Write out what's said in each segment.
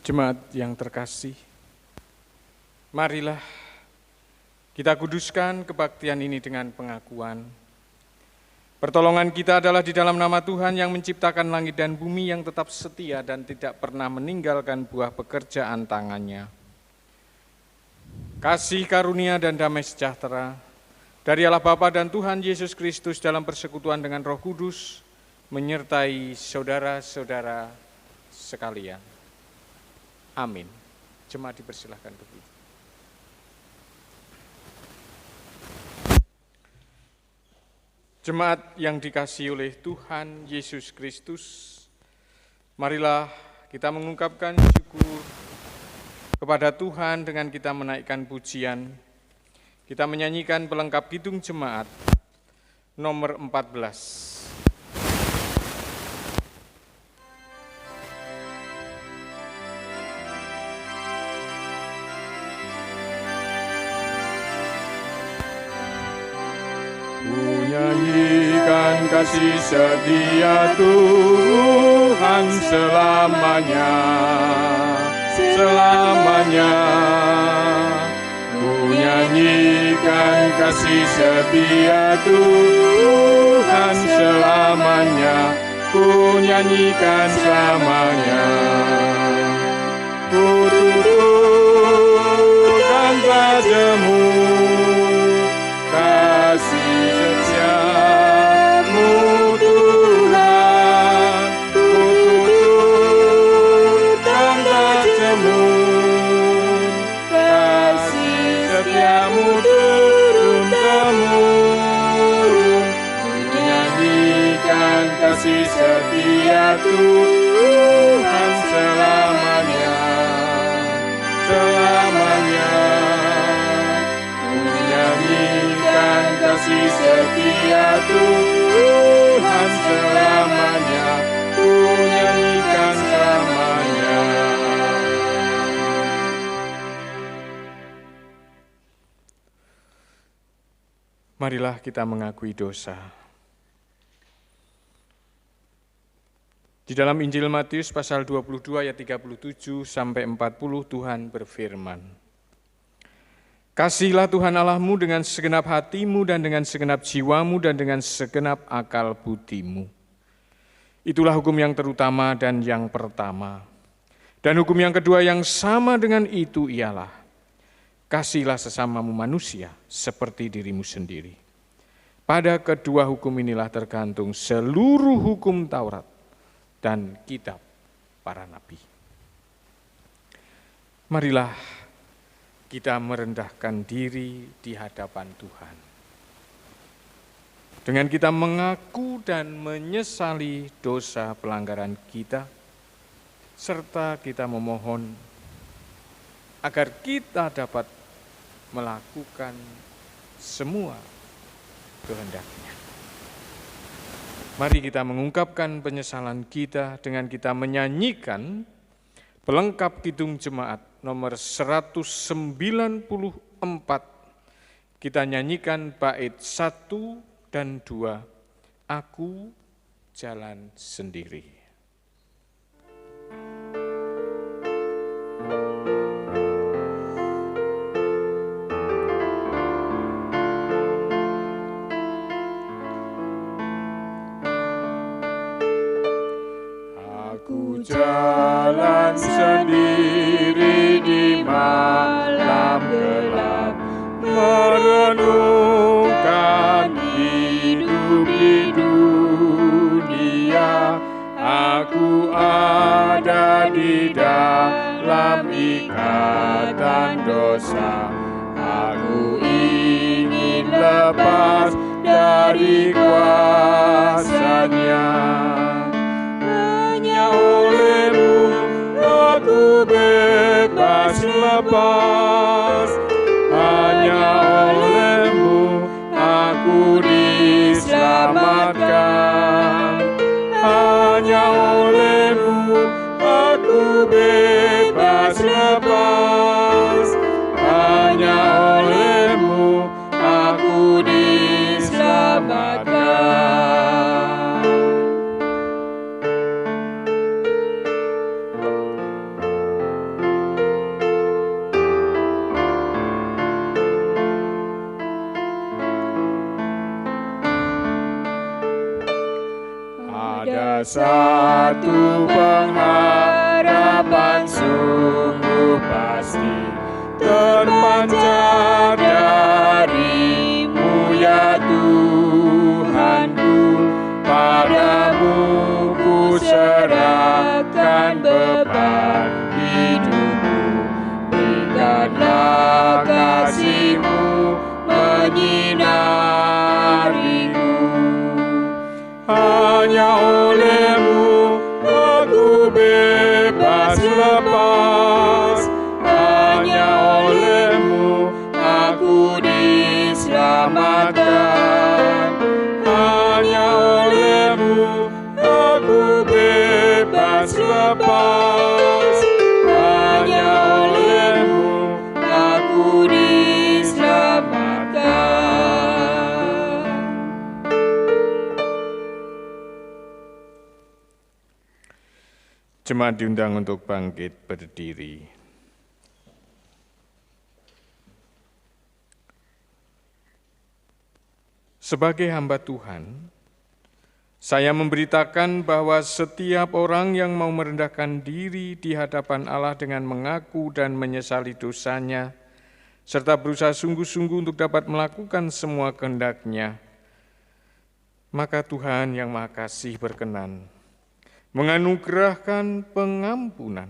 Jemaat yang terkasih, marilah kita kuduskan kebaktian ini dengan pengakuan. Pertolongan kita adalah di dalam nama Tuhan yang menciptakan langit dan bumi, yang tetap setia dan tidak pernah meninggalkan buah pekerjaan tangannya. Kasih karunia dan damai sejahtera dari Allah Bapa dan Tuhan Yesus Kristus dalam persekutuan dengan Roh Kudus menyertai saudara-saudara sekalian. Amin. Jemaat dipersilahkan berdiri. Jemaat yang dikasihi oleh Tuhan Yesus Kristus, marilah kita mengungkapkan syukur kepada Tuhan dengan kita menaikkan pujian. Kita menyanyikan pelengkap kidung jemaat nomor 14. Nyanyikan kasih setia Tuhan selamanya, selamanya. Ku nyanyikan kasih setia Tuhan selamanya, ku nyanyikan selamanya. Ku tuturkan padamu kasih setiamu Tuhan, ku tuturkan padamu kasih setiamu turun-temurun. Menyanyikan kasih setia Tuhan selamanya, selamanya. Menyanyikan kasih setia Tuhan selamanya, ku nyanyikan selamanya. Marilah kita mengakui dosa. Di dalam Injil Matius pasal 22 ayat 37 sampai 40 Tuhan berfirman, "Kasihilah Tuhan Allahmu dengan segenap hatimu dan dengan segenap jiwamu dan dengan segenap akal budimu. Itulah hukum yang terutama dan yang pertama. Dan hukum yang kedua yang sama dengan itu ialah, kasihilah sesamamu manusia seperti dirimu sendiri. Pada kedua hukum inilah tergantung seluruh hukum Taurat dan kitab para nabi." Marilah kita merendahkan diri di hadapan Tuhan. Dengan kita mengaku dan menyesali dosa pelanggaran kita, serta kita memohon agar kita dapat melakukan semua kehendak-Nya. Mari kita mengungkapkan penyesalan kita dengan kita menyanyikan pelengkap kidung jemaat nomor 194, kita nyanyikan bait 1 dan 2, Aku Jalan Sendiri. Aku jalan sendiri di malam gelap, merenungkan hidup di dunia. Aku ada di dalam ikatan dosa. Aku ingin lepas dari kuasanya. Hanya oleh-Mu aku bebas lepas, hanya oleh-Mu aku diselamatkan, hanya oleh-Mu aku bebas lepas, hanya oleh-Mu aku diselamatkan. satu pengharapan sungguh pasti terpancar darimu ya Tuhanku, padamu ku serahkan beban hidupku, berikanlah kasih-Mu menyinariku. Hanya oleh-Mu aku bebas lepas, hanya oleh-Mu aku diselamatkan, hanya oleh-Mu aku bebas lepas, hanya oleh-Mu aku diselamatkan. Jemaat diundang untuk bangkit berdiri. Sebagai hamba Tuhan, saya memberitakan bahwa setiap orang yang mau merendahkan diri di hadapan Allah dengan mengaku dan menyesali dosanya, serta berusaha sungguh-sungguh untuk dapat melakukan semua kehendak-Nya, maka Tuhan yang Maha Kasih berkenan menganugerahkan pengampunan.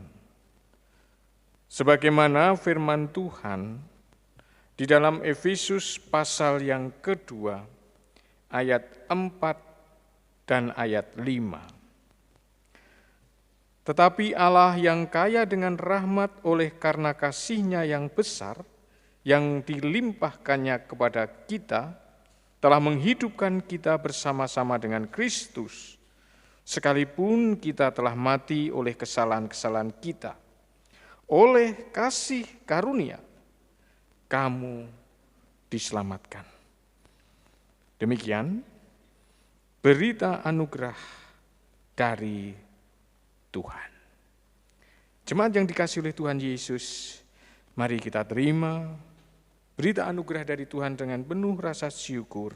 Sebagaimana firman Tuhan di dalam Efesus pasal yang kedua, ayat 4 dan ayat 5. Tetapi Allah yang kaya dengan rahmat oleh karena kasih-Nya yang besar, yang dilimpahkannya kepada kita, telah menghidupkan kita bersama-sama dengan Kristus, sekalipun kita telah mati oleh kesalahan-kesalahan kita. Oleh kasih karunia, kamu diselamatkan. Demikian berita anugerah dari Tuhan. Jemaat yang dikasihi oleh Tuhan Yesus, mari kita terima berita anugerah dari Tuhan dengan penuh rasa syukur.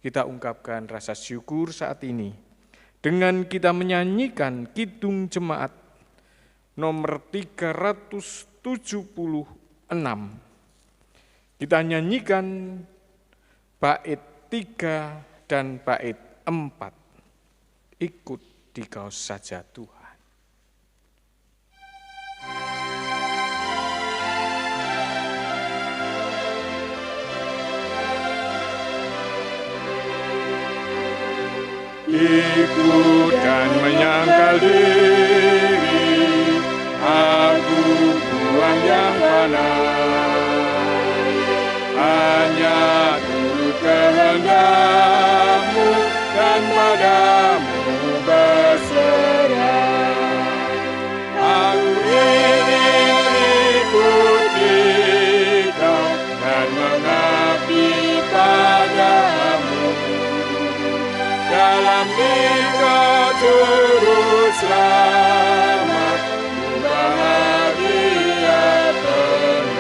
Kita ungkapkan rasa syukur saat ini dengan kita menyanyikan Kidung Jemaat nomor 376. Kita nyanyikan bait 3 dan bait 4. Ikut Dikau saja Tuhan. Ikut dan menyangkal diri, aku buang yang fana, hanya turut kehendak-Mu dan padamu berserah. Aku ingin ikut Dikau dan mengabdi padamu, dalam Dikau juru selamat, bahagia penuh.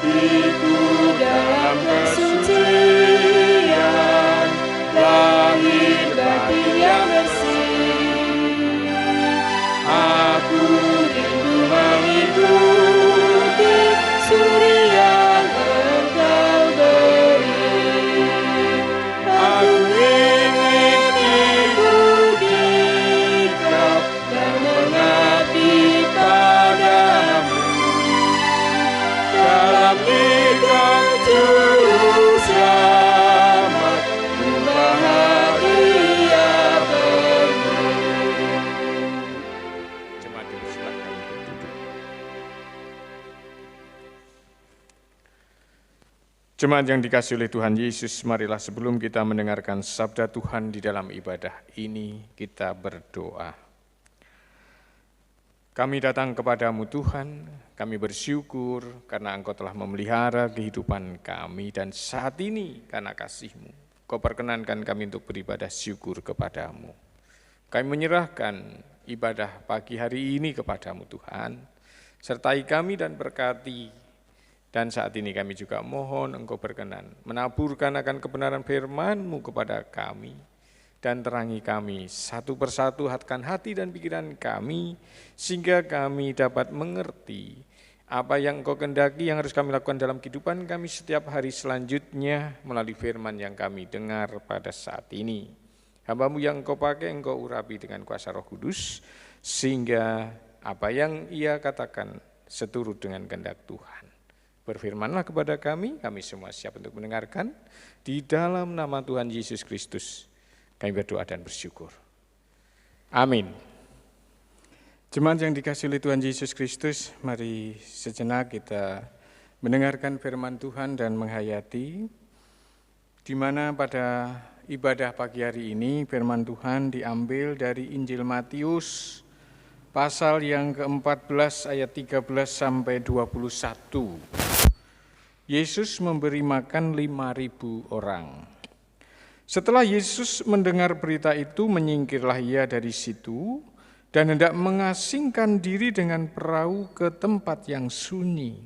Ikut dalam kesucian, lahir batin yang bersih. Aku rindu mengikuti suri yang Engkau beri. Aku ingin ikut Dikau dan mengabdi padamu, dalam Dikau juru selamat, bahagia penuh. Jemaat dipersilakan untuk duduk. Jemaat yang dikasihi oleh Tuhan Yesus, marilah sebelum kita mendengarkan sabda Tuhan di dalam ibadah ini, kita berdoa. Kami datang kepadamu Tuhan, kami bersyukur karena Engkau telah memelihara kehidupan kami, dan saat ini karena kasih-Mu, Kau perkenankan kami untuk beribadah syukur kepadamu. Kami menyerahkan ibadah pagi hari ini kepadamu Tuhan. Sertai kami dan berkati. Dan saat ini kami juga mohon Engkau berkenan menaburkan akan kebenaran firman-Mu kepada kami. Dan terangi kami satu persatu hati dan pikiran kami, sehingga kami dapat mengerti apa yang Engkau kehendaki yang harus kami lakukan dalam kehidupan kami setiap hari selanjutnya melalui firman yang kami dengar pada saat ini. Hamba-Mu yang Engkau pakai, Engkau urapi dengan kuasa Roh Kudus, sehingga apa yang Ia katakan seturut dengan kehendak Tuhan. Berfirmanlah kepada kami semua siap untuk mendengarkan, di dalam nama Tuhan Yesus Kristus. Kami berdoa dan bersyukur. Amin. Jemaat yang dikasihi oleh Tuhan Yesus Kristus, mari sejenak kita mendengarkan firman Tuhan dan menghayati, di mana pada ibadah pagi hari ini firman Tuhan diambil dari Injil Matius, pasal yang ke-14 ayat 13 sampai 21. Yesus memberi makan 5.000 orang. Setelah Yesus mendengar berita itu, menyingkirlah Ia dari situ dan hendak mengasingkan diri dengan perahu ke tempat yang sunyi.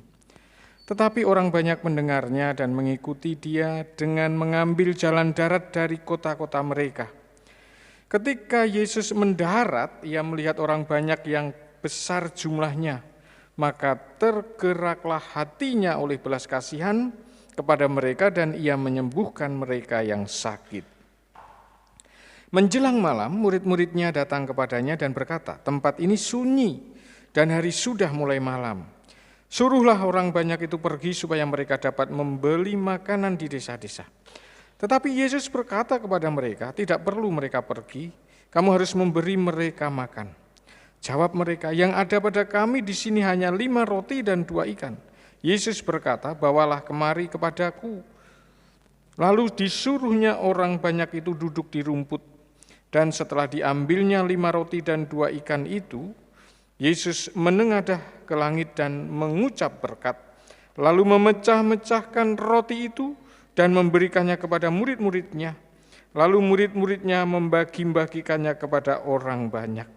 Tetapi orang banyak mendengarnya dan mengikuti Dia dengan mengambil jalan darat dari kota-kota mereka. Ketika Yesus mendarat, Ia melihat orang banyak yang besar jumlahnya, maka tergeraklah hatinya oleh belas kasihan kepada mereka dan Ia menyembuhkan mereka yang sakit. Menjelang malam, murid-muridnya datang kepadanya dan berkata, tempat ini sunyi dan hari sudah mulai malam. Suruhlah orang banyak itu pergi supaya mereka dapat membeli makanan di desa-desa. Tetapi Yesus berkata kepada mereka, tidak perlu mereka pergi, kamu harus memberi mereka makan. Jawab mereka, yang ada pada kami di sini hanya 5 roti dan 2 ikan. Yesus berkata, bawalah kemari kepadaku. Lalu disuruhnya orang banyak itu duduk di rumput. Dan setelah diambilnya 5 roti dan 2 ikan itu, Yesus menengadah ke langit dan mengucap berkat. Lalu memecah-mecahkan roti itu dan memberikannya kepada murid-muridnya. Lalu murid-muridnya membagi-bagikannya kepada orang banyak.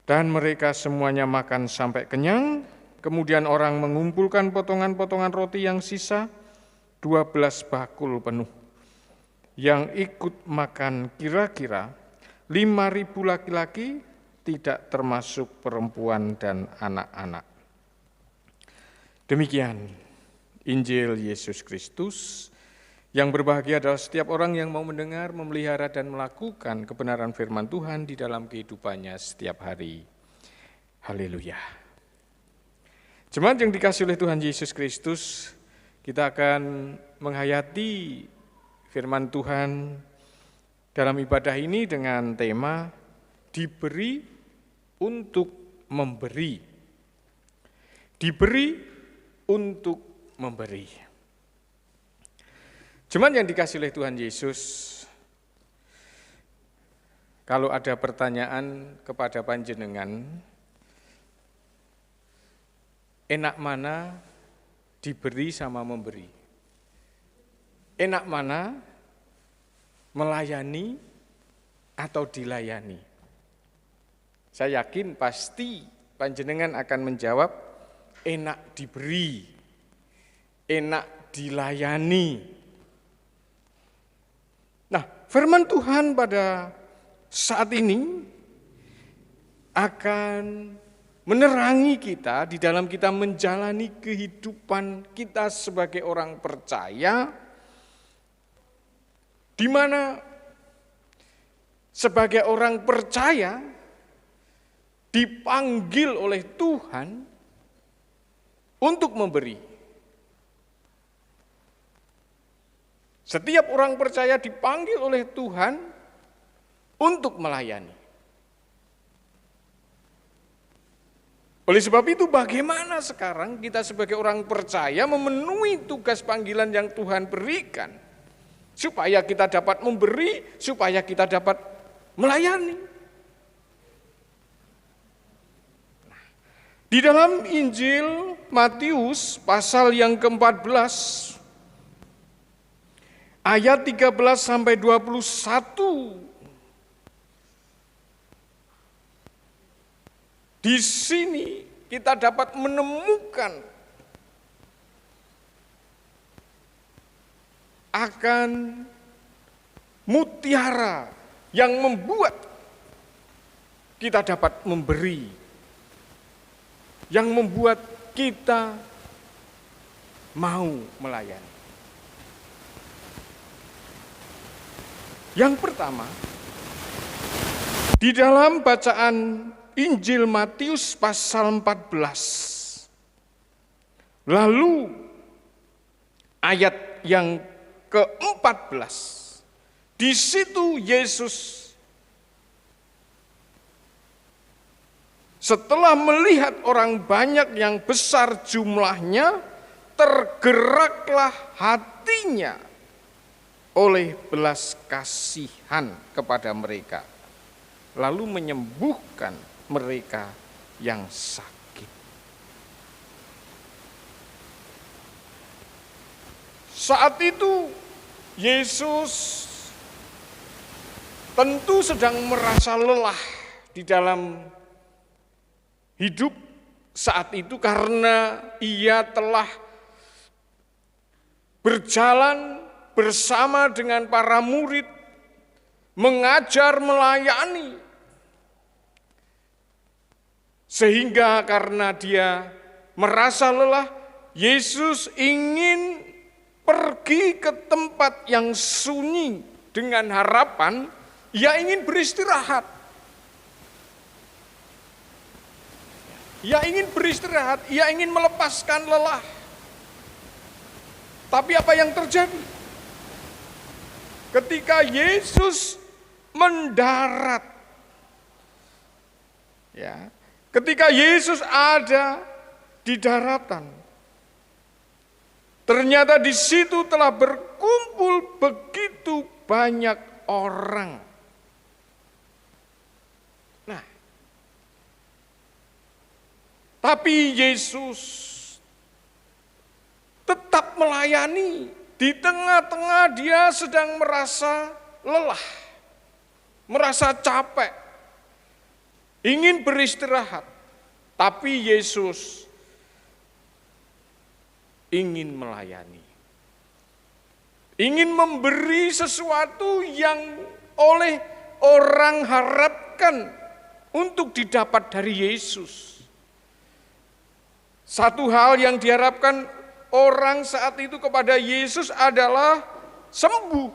Dan mereka semuanya makan sampai kenyang. Kemudian orang mengumpulkan potongan-potongan roti yang sisa, 12 bakul penuh. Yang ikut makan kira-kira 5.000 laki-laki, tidak termasuk perempuan dan anak-anak. Demikian Injil Yesus Kristus. Yang berbahagia adalah setiap orang yang mau mendengar, memelihara dan melakukan kebenaran firman Tuhan di dalam kehidupannya setiap hari. Haleluya. Jemaat yang dikasihi oleh Tuhan Yesus Kristus, kita akan menghayati firman Tuhan dalam ibadah ini dengan tema diberi untuk memberi. Diberi untuk memberi. Jemaat yang dikasihi oleh Tuhan Yesus, kalau ada pertanyaan kepada panjenengan, enak mana diberi sama memberi? Enak mana melayani atau dilayani? Saya yakin pasti panjenengan akan menjawab enak diberi, enak dilayani. Nah, firman Tuhan pada saat ini akan menerangi kita di dalam kita menjalani kehidupan kita sebagai orang percaya, di mana sebagai orang percaya dipanggil oleh Tuhan untuk memberi. Setiap orang percaya dipanggil oleh Tuhan untuk melayani. Oleh sebab itu bagaimana sekarang kita sebagai orang percaya memenuhi tugas panggilan yang Tuhan berikan, supaya kita dapat memberi, supaya kita dapat melayani. Di dalam Injil Matius pasal yang ke-14 ayat 13 sampai 21, Di sini kita dapat menemukan akan mutiara yang membuat kita dapat memberi, yang membuat kita mau melayani. Yang pertama, di dalam bacaan Injil Matius pasal 14, lalu ayat yang ke-14, di situ Yesus setelah melihat orang banyak yang besar jumlahnya, tergeraklah hatinya oleh belas kasihan kepada mereka, lalu menyembuhkan mereka yang sakit. Saat itu Yesus tentu sedang merasa lelah di dalam hidup saat itu karena ia telah berjalan bersama dengan para murid, mengajar, melayani. Sehingga karena dia merasa lelah, Yesus ingin pergi ke tempat yang sunyi dengan harapan ia ingin beristirahat. Ia ingin beristirahat, ia ingin melepaskan lelah. Tapi apa yang terjadi? Ketika Yesus mendarat, ketika Yesus ada di daratan, ternyata di situ telah berkumpul begitu banyak orang. Nah, tapi Yesus tetap melayani. Di tengah-tengah dia sedang merasa lelah, merasa capek, ingin beristirahat. Tapi Yesus ingin melayani. Ingin memberi sesuatu yang oleh orang harapkan untuk didapat dari Yesus. Satu hal yang diharapkan orang saat itu kepada Yesus adalah sembuh.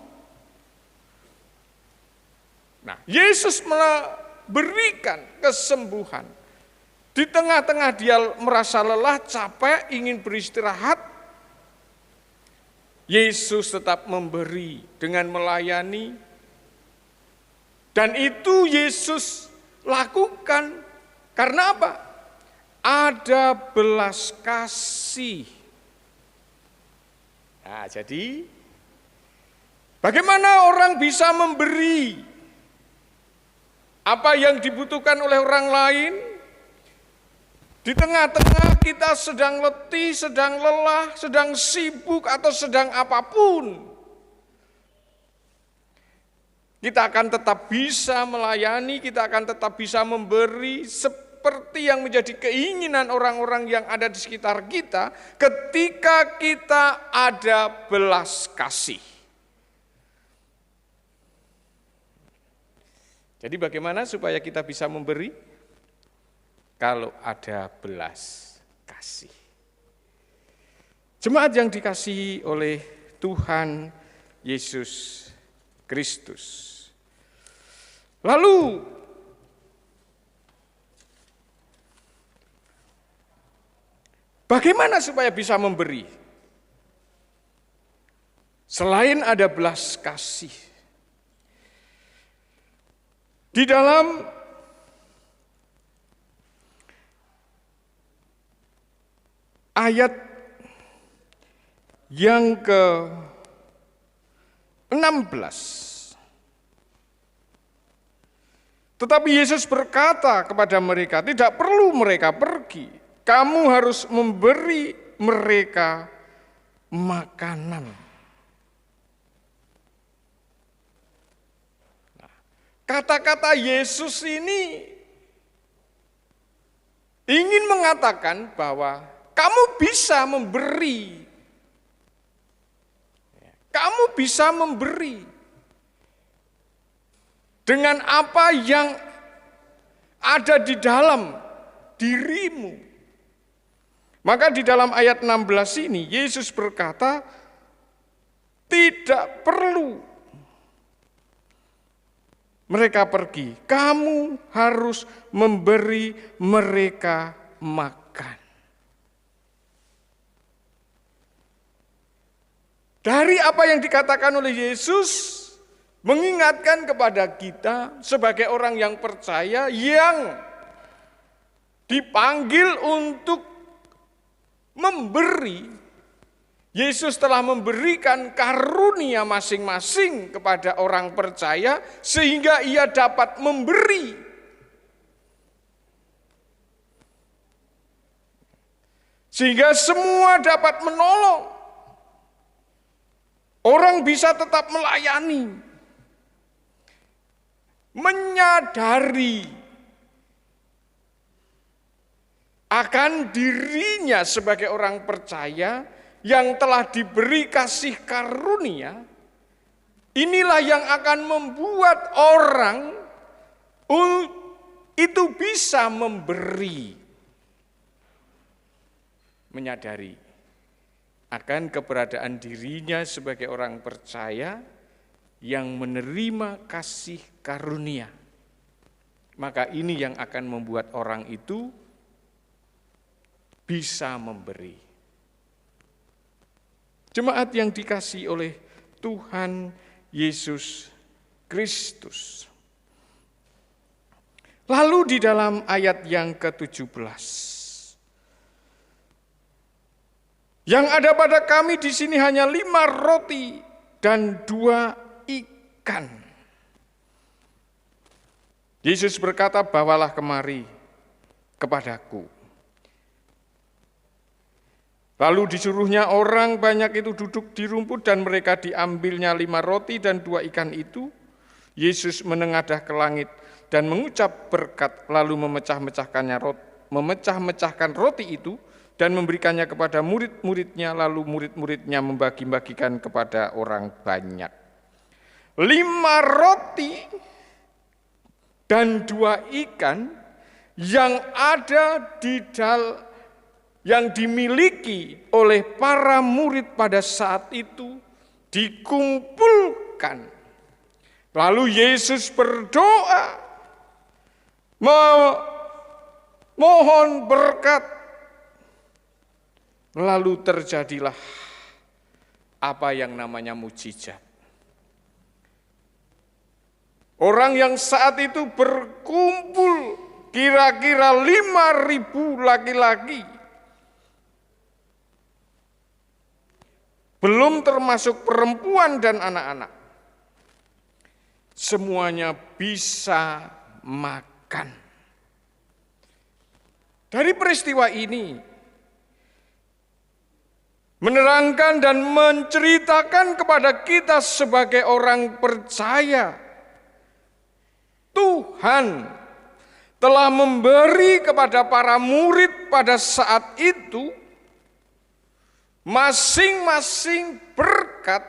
Nah, Yesus memberikan kesembuhan. Di tengah-tengah dia merasa lelah, capek, ingin beristirahat, Yesus tetap memberi dengan melayani. Dan itu Yesus lakukan karena apa? Ada belas kasih. Nah, jadi bagaimana orang bisa memberi apa yang dibutuhkan oleh orang lain? Di tengah-tengah kita sedang letih, sedang lelah, sedang sibuk atau sedang apapun. Kita akan tetap bisa melayani, kita akan tetap bisa memberi seperti yang menjadi keinginan orang-orang yang ada di sekitar kita ketika kita ada belas kasih. Jadi bagaimana supaya kita bisa memberi? Kalau ada belas kasih. Jemaat yang dikasihi oleh Tuhan Yesus Kristus. Lalu bagaimana supaya bisa memberi? Selain ada belas kasih. Di dalam ayat yang ke-16. Tetapi Yesus berkata kepada mereka, tidak perlu mereka pergi. Kamu harus memberi mereka makanan. Nah, kata-kata Yesus ini ingin mengatakan bahwa kamu bisa memberi. Kamu bisa memberi dengan apa yang ada di dalam dirimu. Maka di dalam ayat 16 ini Yesus berkata, tidak perlu mereka pergi, kamu harus memberi mereka makan. Dari apa yang dikatakan oleh Yesus, mengingatkan kepada kita sebagai orang yang percaya, yang dipanggil untuk memberi. Yesus telah memberikan karunia masing-masing kepada orang percaya sehingga ia dapat memberi. Sehingga semua dapat menolong. Orang bisa tetap melayani. Menyadari akan dirinya sebagai orang percaya yang telah diberi kasih karunia, inilah yang akan membuat orang itu bisa memberi. Menyadari akan keberadaan dirinya sebagai orang percaya yang menerima kasih karunia. Maka ini yang akan membuat orang itu bisa memberi. Jemaat yang dikasihi oleh Tuhan Yesus Kristus. Lalu di dalam ayat yang ke-17. Yang ada pada kami di sini hanya 5 roti dan 2 ikan. Yesus berkata, bawalah kemari kepadaku. Lalu disuruhnya orang banyak itu duduk di rumput dan mereka diambilnya 5 roti dan 2 ikan itu. Yesus menengadah ke langit dan mengucap berkat lalu memecah-mecahkan roti itu dan memberikannya kepada murid-muridnya, lalu murid-muridnya membagi-bagikan kepada orang banyak. 5 roti dan 2 ikan yang ada yang dimiliki oleh para murid pada saat itu dikumpulkan. Lalu Yesus berdoa, memohon berkat. Lalu terjadilah apa yang namanya mujizat. Orang yang saat itu berkumpul kira-kira 5.000 laki-laki. Belum termasuk perempuan dan anak-anak. Semuanya bisa makan. Dari peristiwa ini, menerangkan dan menceritakan kepada kita sebagai orang percaya, Tuhan telah memberi kepada para murid pada saat itu masing-masing berkat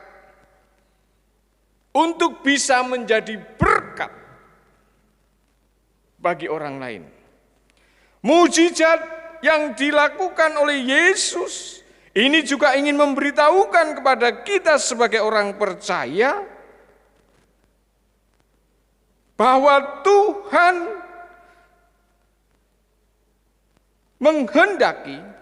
untuk bisa menjadi berkat bagi orang lain. Mujizat yang dilakukan oleh Yesus ini juga ingin memberitahukan kepada kita sebagai orang percaya bahwa Tuhan menghendaki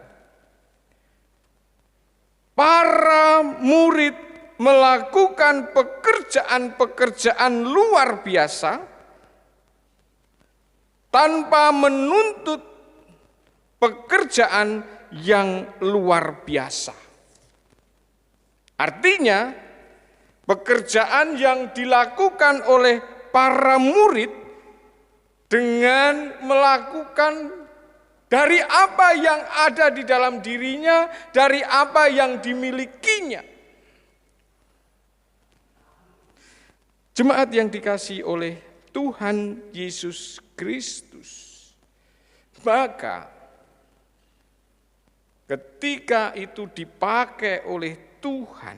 para murid melakukan pekerjaan-pekerjaan luar biasa tanpa menuntut pekerjaan yang luar biasa. Artinya, pekerjaan yang dilakukan oleh para murid dengan melakukan dari apa yang ada di dalam dirinya, dari apa yang dimilikinya. Jemaat yang dikasihi oleh Tuhan Yesus Kristus. Maka ketika itu dipakai oleh Tuhan,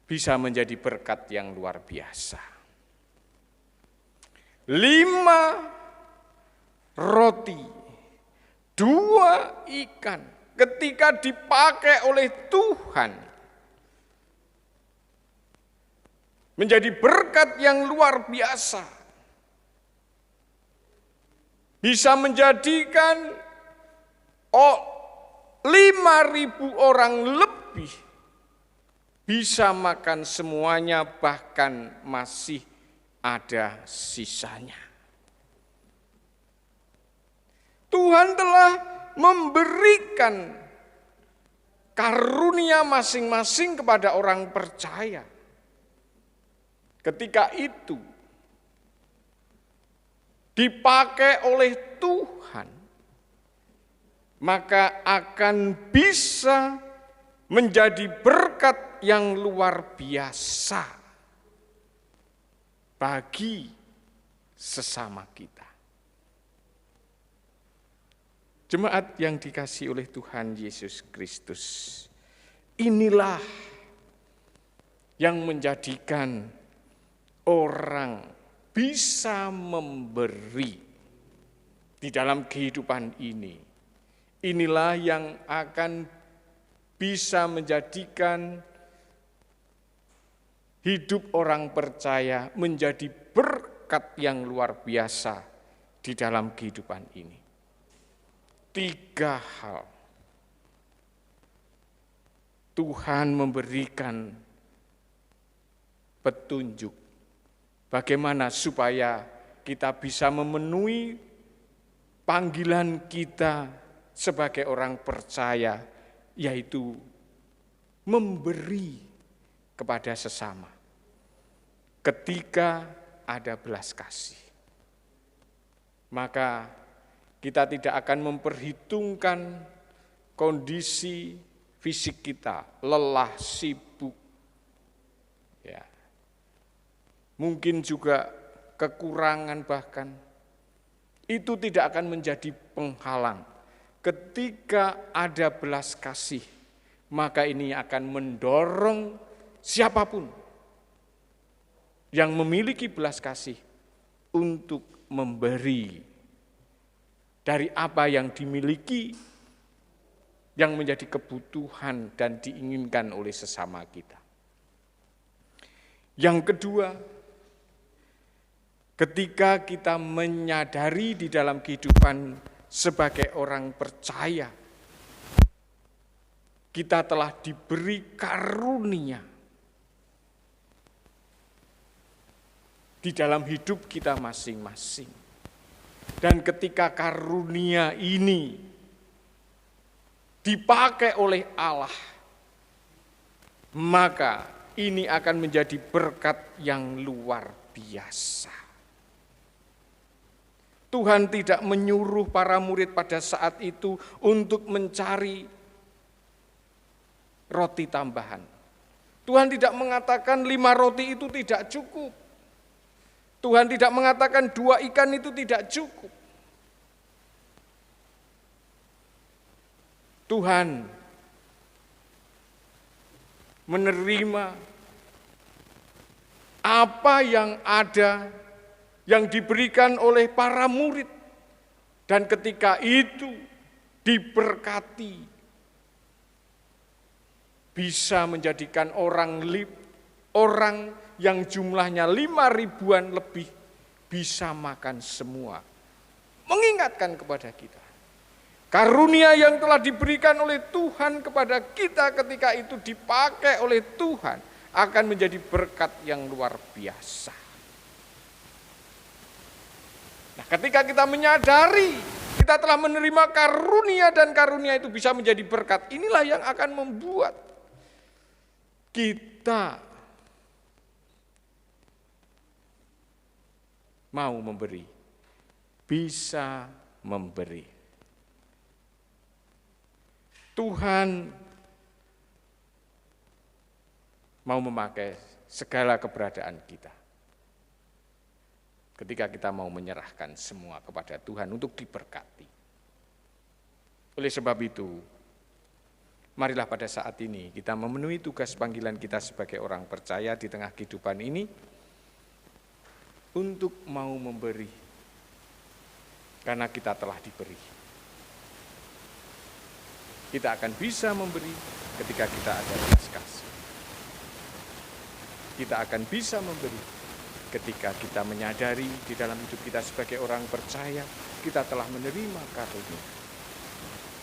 bisa menjadi berkat yang luar biasa. 5 roti, 2 ikan, ketika dipakai oleh Tuhan, menjadi berkat yang luar biasa. Bisa menjadikan 5.000 orang lebih bisa makan semuanya, bahkan masih ada sisanya. Tuhan telah memberikan karunia masing-masing kepada orang percaya. Ketika itu dipakai oleh Tuhan, maka akan bisa menjadi berkat yang luar biasa bagi sesama kita. Jemaat yang dikasihi oleh Tuhan Yesus Kristus, inilah yang menjadikan orang bisa memberi di dalam kehidupan ini. Inilah yang akan bisa menjadikan hidup orang percaya menjadi berkat yang luar biasa di dalam kehidupan ini. 3 hal. Tuhan memberikan petunjuk bagaimana supaya kita bisa memenuhi panggilan kita sebagai orang percaya, yaitu memberi kepada sesama ketika ada belas kasih. Maka kita tidak akan memperhitungkan kondisi fisik kita, lelah, sibuk, ya. Mungkin juga kekurangan bahkan, itu tidak akan menjadi penghalang. Ketika ada belas kasih, maka ini akan mendorong siapapun yang memiliki belas kasih untuk memberi dari apa yang dimiliki, yang menjadi kebutuhan dan diinginkan oleh sesama kita. Yang kedua, ketika kita menyadari di dalam kehidupan sebagai orang percaya, kita telah diberi karunia di dalam hidup kita masing-masing. Dan ketika karunia ini dipakai oleh Allah, maka ini akan menjadi berkat yang luar biasa. Tuhan tidak menyuruh para murid pada saat itu untuk mencari roti tambahan. Tuhan tidak mengatakan 5 roti itu tidak cukup. Tuhan tidak mengatakan 2 ikan itu tidak cukup. Tuhan menerima apa yang ada, yang diberikan oleh para murid, dan ketika itu diberkati, bisa menjadikan orang yang jumlahnya 5.000-an lebih bisa makan semua. Mengingatkan kepada kita, karunia yang telah diberikan oleh Tuhan kepada kita ketika itu dipakai oleh Tuhan akan menjadi berkat yang luar biasa. Nah, ketika kita menyadari kita telah menerima karunia dan karunia itu bisa menjadi berkat, inilah yang akan membuat kita mau memberi, bisa memberi. Tuhan mau memakai segala keberadaan kita. ketika kita mau menyerahkan semua kepada Tuhan untuk diberkati. Oleh sebab itu, marilah pada saat ini kita memenuhi tugas panggilan kita sebagai orang percaya di tengah kehidupan ini untuk mau memberi, karena kita telah diberi. Kita akan bisa memberi ketika kita ada belas kasih. Kita akan bisa memberi ketika kita menyadari di dalam hidup kita sebagai orang percaya, kita telah menerima karunia.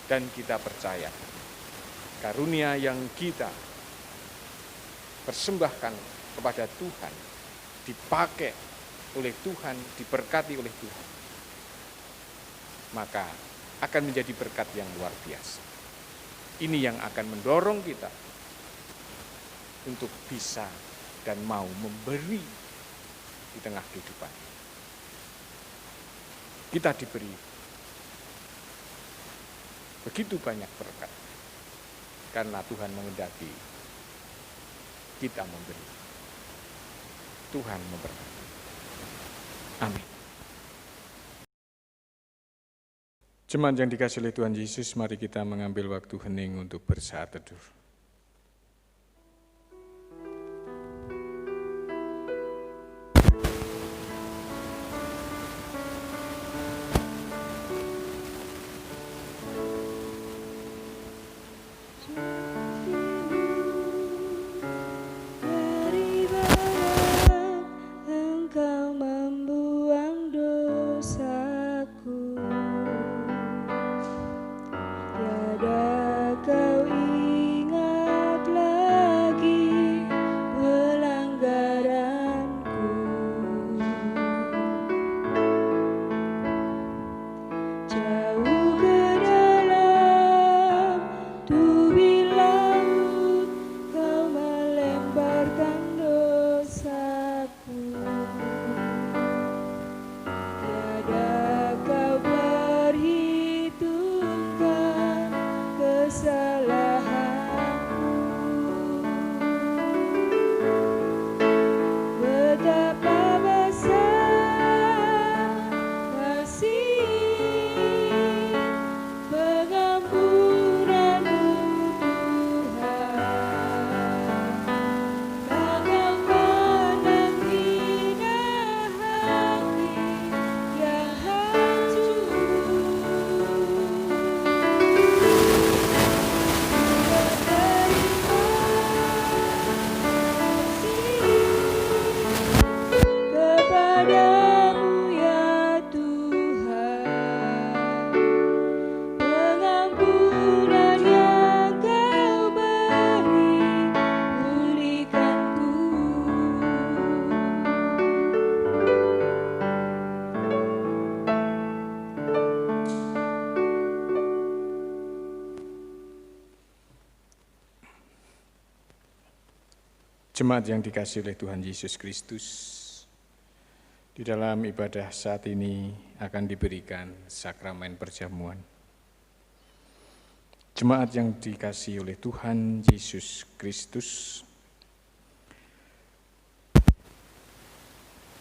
Dan kita percaya karunia yang kita persembahkan kepada Tuhan dipakai oleh Tuhan, diberkati oleh Tuhan, maka akan menjadi berkat yang luar biasa. Ini yang akan mendorong kita untuk bisa dan mau memberi di tengah kehidupan. Kita diberi begitu banyak berkat karena Tuhan menghendaki kita memberi. Tuhan memberkati. Amin. Jemaat yang dikasihi oleh Tuhan Yesus, mari kita mengambil waktu hening untuk bersaat teduh. Jemaat yang dikasihi oleh Tuhan Yesus Kristus, di dalam ibadah saat ini akan diberikan sakramen perjamuan. Jemaat yang dikasihi oleh Tuhan Yesus Kristus,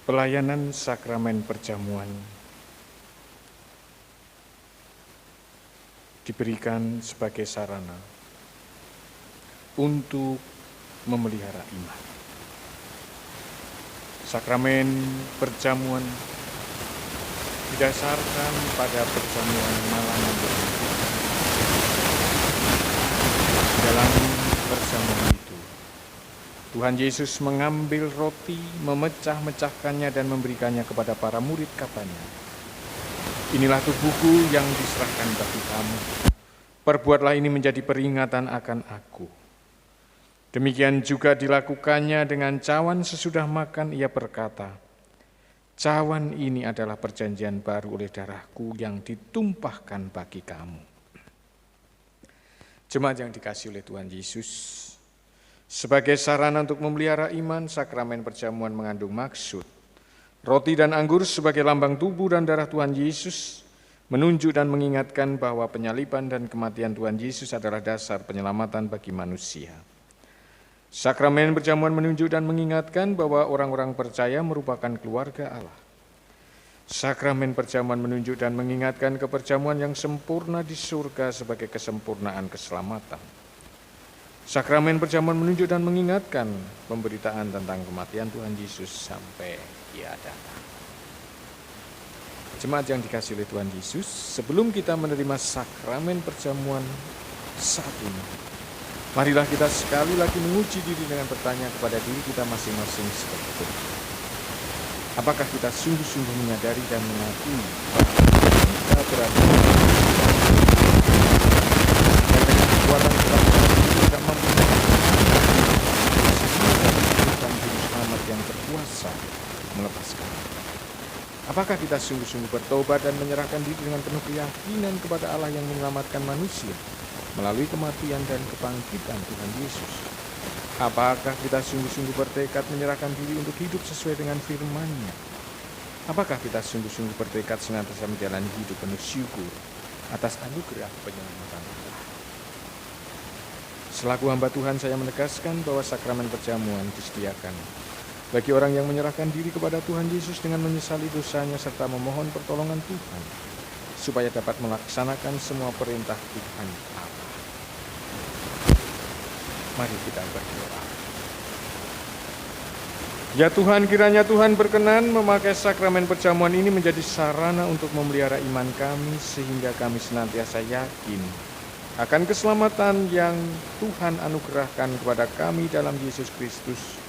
pelayanan sakramen perjamuan diberikan sebagai sarana untuk memelihara iman. Sakramen perjamuan didasarkan pada perjamuan malam yang berikut. Dalam perjamuan itu, Tuhan Yesus mengambil roti, memecah-mecahkannya dan memberikannya kepada para murid, katanya, "Inilah tubuhku yang diserahkan bagi kamu. Perbuatlah ini menjadi peringatan akan aku." Demikian juga dilakukannya dengan cawan sesudah makan. Ia berkata, "Cawan ini adalah perjanjian baru oleh darahku yang ditumpahkan bagi kamu." Jemaat yang dikasihi oleh Tuhan Yesus, sebagai sarana untuk memelihara iman, sakramen perjamuan mengandung maksud. Roti dan anggur sebagai lambang tubuh dan darah Tuhan Yesus menunjuk dan mengingatkan bahwa penyaliban dan kematian Tuhan Yesus adalah dasar penyelamatan bagi manusia. Sakramen perjamuan menunjuk dan mengingatkan bahwa orang-orang percaya merupakan keluarga Allah. Sakramen perjamuan menunjuk dan mengingatkan keperjamuan yang sempurna di surga sebagai kesempurnaan keselamatan. Sakramen perjamuan menunjuk dan mengingatkan pemberitaan tentang kematian Tuhan Yesus sampai Ia datang. Jemaat yang dikasihi oleh Tuhan Yesus, sebelum kita menerima sakramen perjamuan saat ini, marilah kita sekali lagi menguji diri dengan bertanya kepada diri kita masing-masing seperti itu. Apakah kita sungguh-sungguh menyadari dan mengakui bahwa kita berada dan dengan kekuatan kita tidak mampu dan Juru Selamat yang berkuasa melepaskan. Apakah kita sungguh-sungguh bertobat dan menyerahkan diri dengan penuh keyakinan kepada Allah yang menyelamatkan manusia melalui kematian dan kebangkitan Tuhan Yesus? Apakah kita sungguh-sungguh bertekad menyerahkan diri untuk hidup sesuai dengan firman-Nya? Apakah kita sungguh-sungguh bertekad senantiasa menjalani hidup penuh syukur atas anugerah penyelamatan Allah? Selaku hamba Tuhan, saya menegaskan bahwa sakramen perjamuan disediakan bagi orang yang menyerahkan diri kepada Tuhan Yesus dengan menyesali dosanya serta memohon pertolongan Tuhan supaya dapat melaksanakan semua perintah Tuhan Allah. Mari kita berdoa. Ya Tuhan, kiranya Tuhan berkenan memakai sakramen perjamuan ini menjadi sarana untuk memelihara iman kami sehingga kami senantiasa yakin akan keselamatan yang Tuhan anugerahkan kepada kami dalam Yesus Kristus,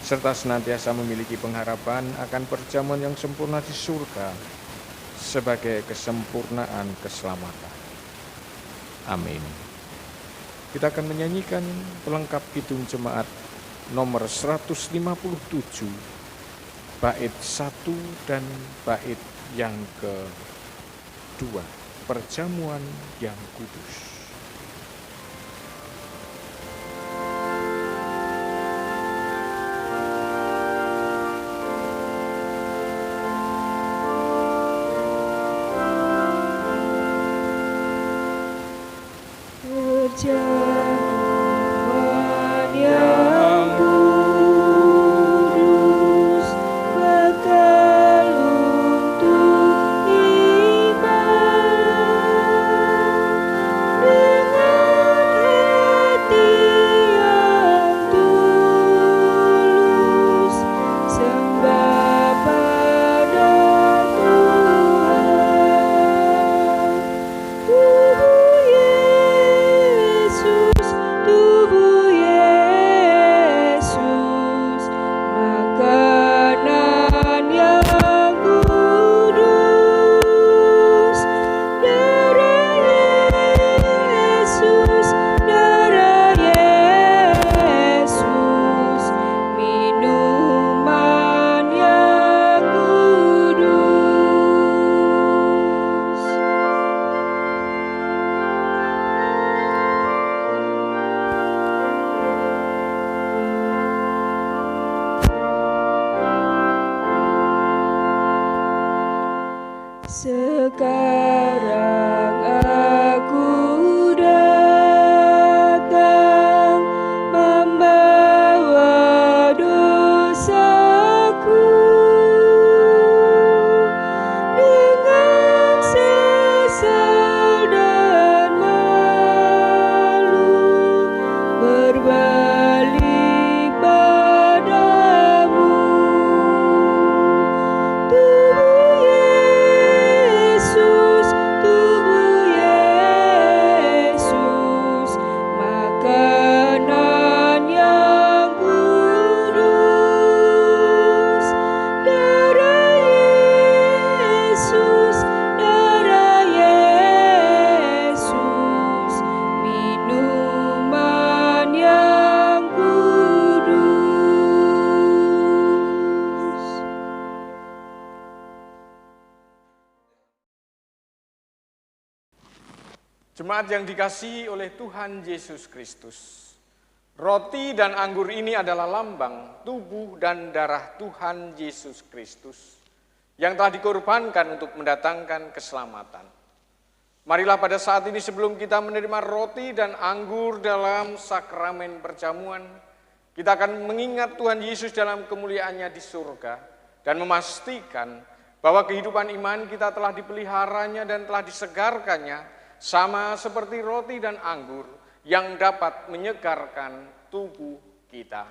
serta senantiasa memiliki pengharapan akan perjamuan yang sempurna di surga sebagai kesempurnaan keselamatan. Amin. Kita akan menyanyikan pelengkap Kidung Jemaat nomor 157, bait 1 dan bait yang kedua, perjamuan yang kudus. Jemaat yang dikasihi oleh Tuhan Yesus Kristus, roti dan anggur ini adalah lambang tubuh dan darah Tuhan Yesus Kristus yang telah dikorbankan untuk mendatangkan keselamatan. Marilah pada saat ini sebelum kita menerima roti dan anggur dalam sakramen perjamuan, kita akan mengingat Tuhan Yesus dalam kemuliaannya di surga dan memastikan bahwa kehidupan iman kita telah dipeliharanya dan telah disegarkannya, sama seperti roti dan anggur yang dapat menyegarkan tubuh kita.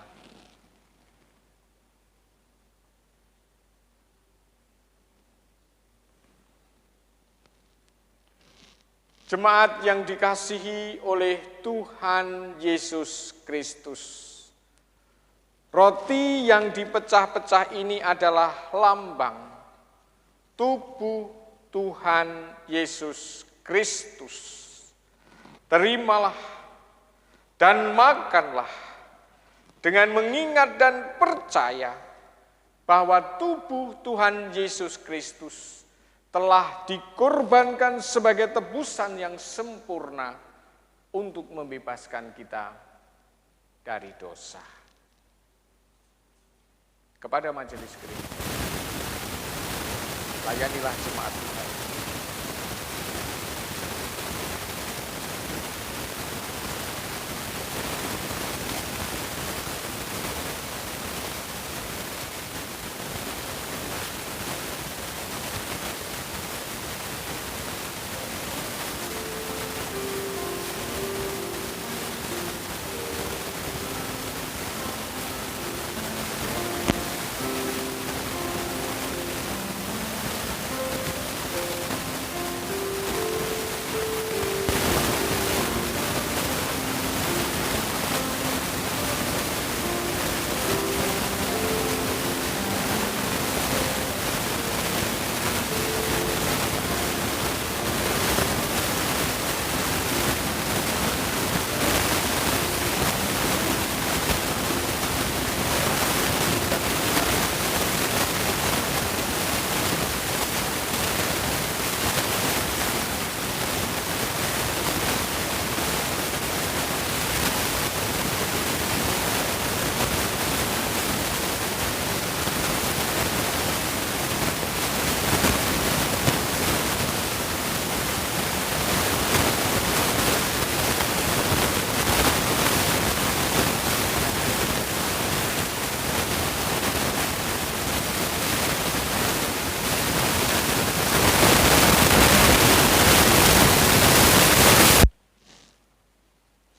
Jemaat yang dikasihi oleh Tuhan Yesus Kristus, roti yang dipecah-pecah ini adalah lambang tubuh Tuhan Yesus Kristus. Terimalah dan makanlah dengan mengingat dan percaya bahwa tubuh Tuhan Yesus Kristus telah dikorbankan sebagai tebusan yang sempurna untuk membebaskan kita dari dosa. Kepada majelis gereja, layanilah jemaat Tuhan.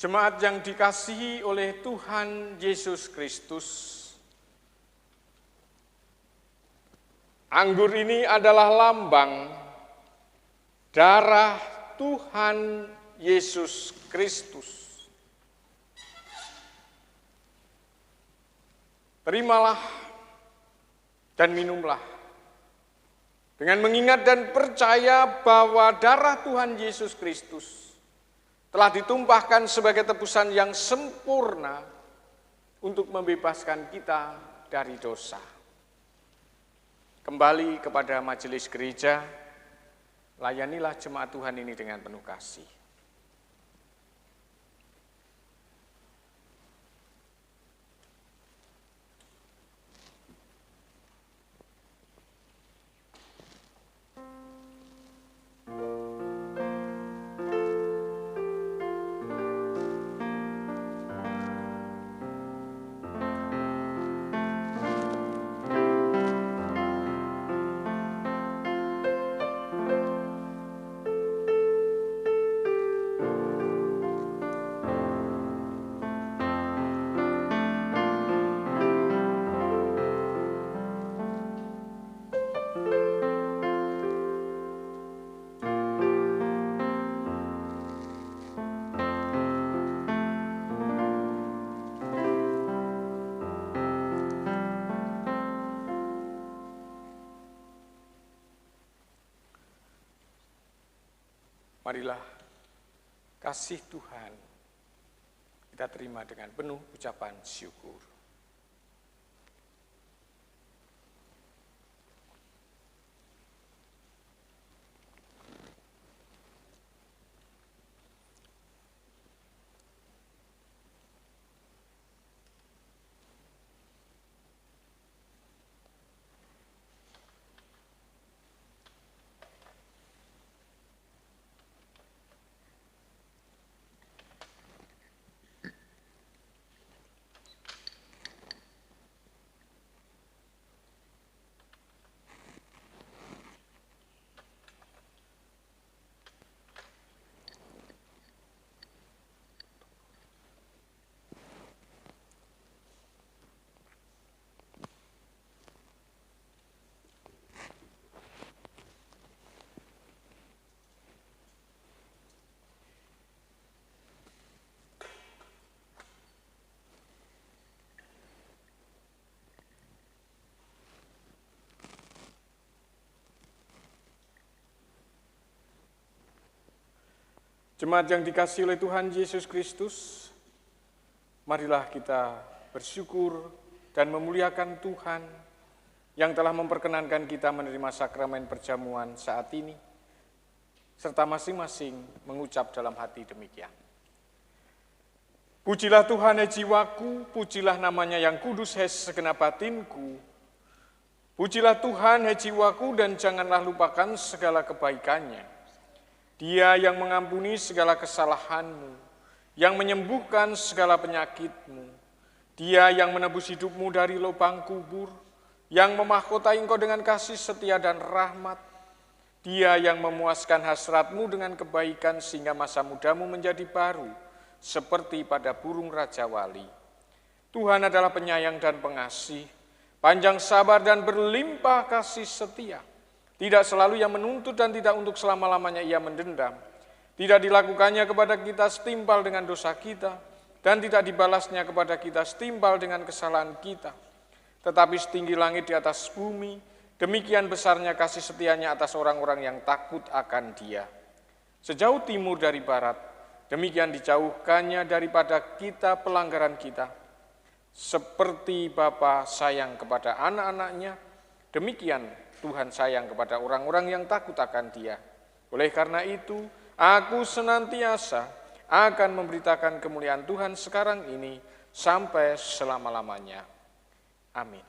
Jemaat yang dikasihi oleh Tuhan Yesus Kristus, anggur ini adalah lambang darah Tuhan Yesus Kristus. Terimalah dan minumlah dengan mengingat dan percaya bahwa darah Tuhan Yesus Kristus telah ditumpahkan sebagai tebusan yang sempurna untuk membebaskan kita dari dosa. Kembali kepada majelis gereja, layanilah jemaat Tuhan ini dengan penuh kasih. Marilah kasih Tuhan kita terima dengan penuh ucapan syukur. Jemaat yang dikasihi oleh Tuhan Yesus Kristus, marilah kita bersyukur dan memuliakan Tuhan yang telah memperkenankan kita menerima sakramen perjamuan saat ini, serta masing-masing mengucap dalam hati demikian. Pujilah Tuhan, hai jiwaku, pujilah namanya yang kudus, hai segenap batinku. Pujilah Tuhan, hai jiwaku, dan janganlah lupakan segala kebaikannya. Dia yang mengampuni segala kesalahanmu, yang menyembuhkan segala penyakitmu. Dia yang menebus hidupmu dari lubang kubur, yang memahkotai engkau dengan kasih setia dan rahmat. Dia yang memuaskan hasratmu dengan kebaikan sehingga masa mudamu menjadi baru, seperti pada burung Raja Wali. Tuhan adalah penyayang dan pengasih, panjang sabar dan berlimpah kasih setia. Tidak selalu ia menuntut dan tidak untuk selama-lamanya ia mendendam. Tidak dilakukannya kepada kita setimpal dengan dosa kita, dan tidak dibalasnya kepada kita setimpal dengan kesalahan kita. Tetapi setinggi langit di atas bumi, demikian besarnya kasih setianya atas orang-orang yang takut akan Dia. Sejauh timur dari barat, demikian dijauhkannya daripada kita pelanggaran kita. Seperti Bapa sayang kepada anak-anaknya, demikian Tuhan sayang kepada orang-orang yang takut akan Dia. Oleh karena itu, aku senantiasa akan memberitakan kemuliaan Tuhan sekarang ini sampai selama-lamanya. Amin.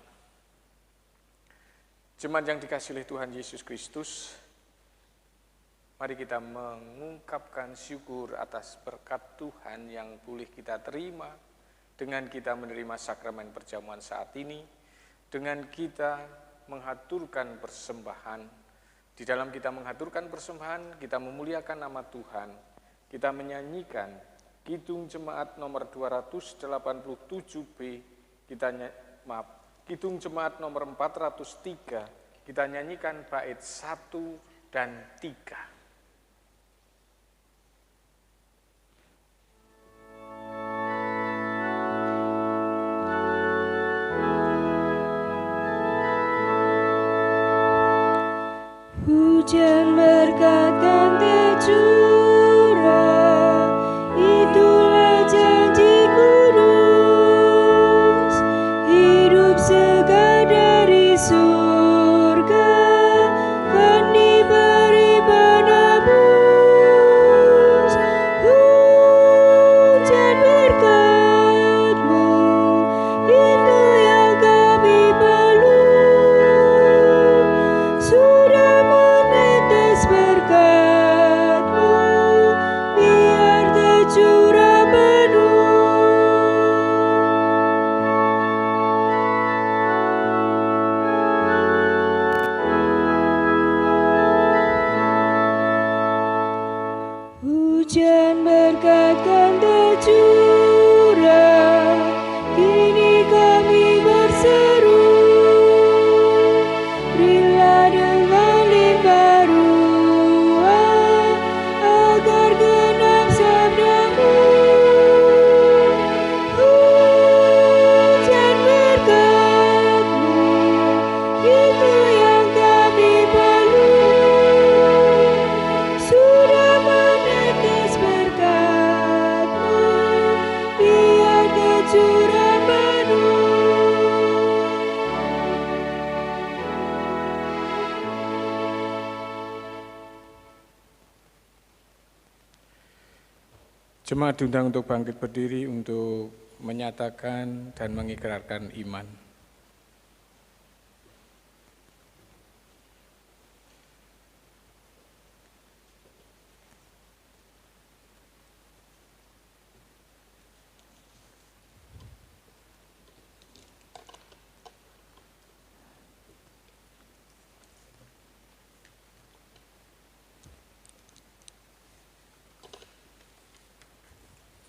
Jemaat yang dikasihi oleh Tuhan Yesus Kristus, mari kita mengungkapkan syukur atas berkat Tuhan yang boleh kita terima dengan kita menerima sakramen perjamuan saat ini, dengan kita menghaturkan persembahan. Di dalam kita menghaturkan persembahan, kita memuliakan nama Tuhan. Kita menyanyikan Kidung Jemaat nomor 287B, Kidung Jemaat nomor 403, kita nyanyikan bait 1 dan 3. Hujan berkat dan tercurah, itulah janji kudus, hidup segar dari surga, kan diberi penebus. Hujan berkat-Mu, itu yang kami perlu. Sudah berkat-Mu, biar tercurah penuh. Hujan berkat kan tercurah, kini kami berseru, berilah dengan limpah ruah, agar genap sabda-Mu. Hujan berkat-Mu, itu yang kami perlu. Sudah menetes berkat-Mu, biar tercurah penuh. Jemaat diundang untuk bangkit berdiri untuk menyatakan dan mengikrarkan iman.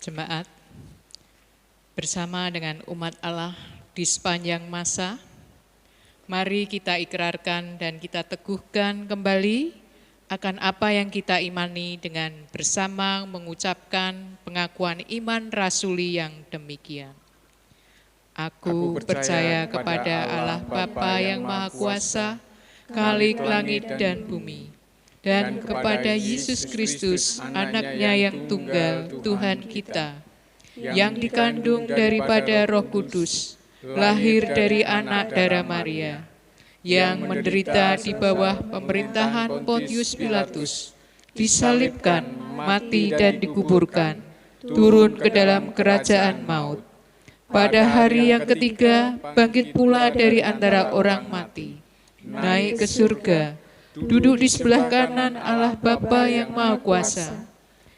Jemaat, bersama dengan umat Allah di sepanjang masa, mari kita ikrarkan dan kita teguhkan kembali akan apa yang kita imani dengan bersama mengucapkan pengakuan iman rasuli yang demikian. Aku percaya kepada Allah Bapa yang Maha Kuasa, Khalik langit dan bumi, dan kepada Yesus Kristus, anaknya yang tunggal, Tuhan kita, yang dikandung daripada Roh Kudus, lahir dari anak darah Maria, yang menderita di bawah pemerintahan Pontius Pilatus, disalibkan, mati dan dikuburkan, turun ke dalam kerajaan maut. Pada hari yang ketiga, bangkit pula dari antara orang mati, naik ke surga, duduk di sebelah kanan Allah Bapa yang Maha Kuasa,